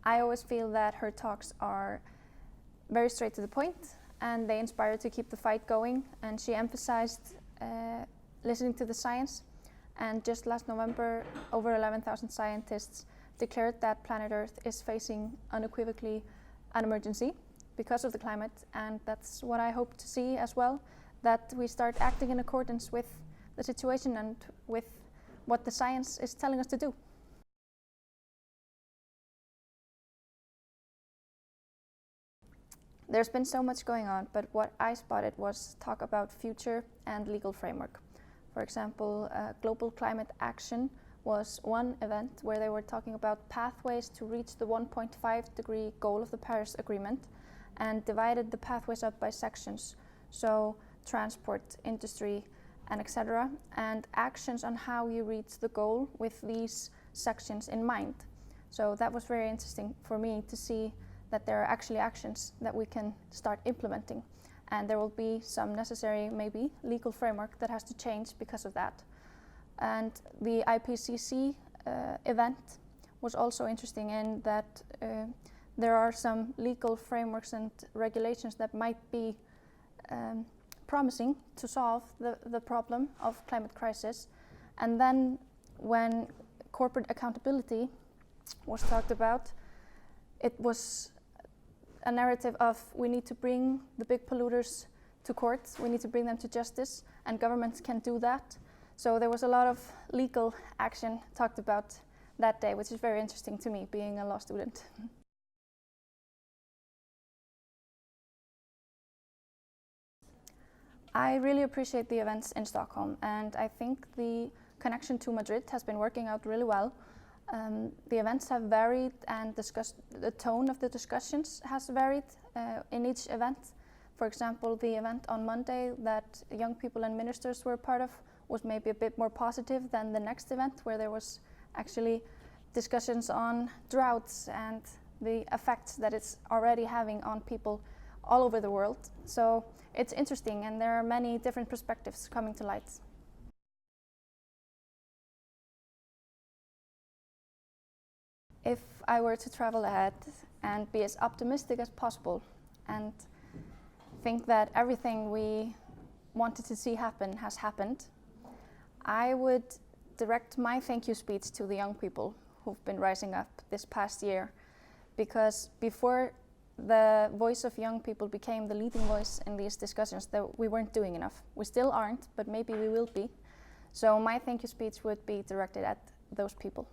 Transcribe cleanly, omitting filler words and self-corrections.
I always feel that her talks are very straight to the point, and they inspire to keep the fight going, and she emphasized listening to the science. And just last November, over 11,000 scientists declared that planet Earth is facing unequivocally an emergency because of the climate, and that's what I hope to see as well, that we start acting in accordance with the situation and with what the science is telling us to do. There's been so much going on, but what I spotted was talk about future and legal framework. For example, Global Climate Action was one event where they were talking about pathways to reach the 1.5 degree goal of the Paris Agreement, and divided the pathways up by sections. So transport, industry, and etc. And actions on how you reach the goal with these sections in mind. So that was very interesting for me to see that there are actually actions that we can start implementing. And there will be some necessary, maybe, legal framework that has to change because of that. And the IPCC event was also interesting in that there are some legal frameworks and regulations that might be promising to solve the problem of climate crisis. And then when corporate accountability was talked about, it was a narrative of we need to bring the big polluters to court, we need to bring them to justice, and governments can do that. So there was a lot of legal action talked about that day, which is very interesting to me, being a law student. I really appreciate the events in Stockholm, and I think the connection to Madrid has been working out really well. The events have varied, and the tone of the discussions has varied in each event. For example, the event on Monday that young people and ministers were part of was maybe a bit more positive than the next event, where there was actually discussions on droughts and the effects that it's already having on people all over the world. So it's interesting, and there are many different perspectives coming to light. If I were to travel ahead and be as optimistic as possible and think that everything we wanted to see happen has happened, I would direct my thank you speech to the young people who've been rising up this past year, because before the voice of young people became the leading voice in these discussions, that we weren't doing enough. We still aren't, but maybe we will be. So my thank you speech would be directed at those people.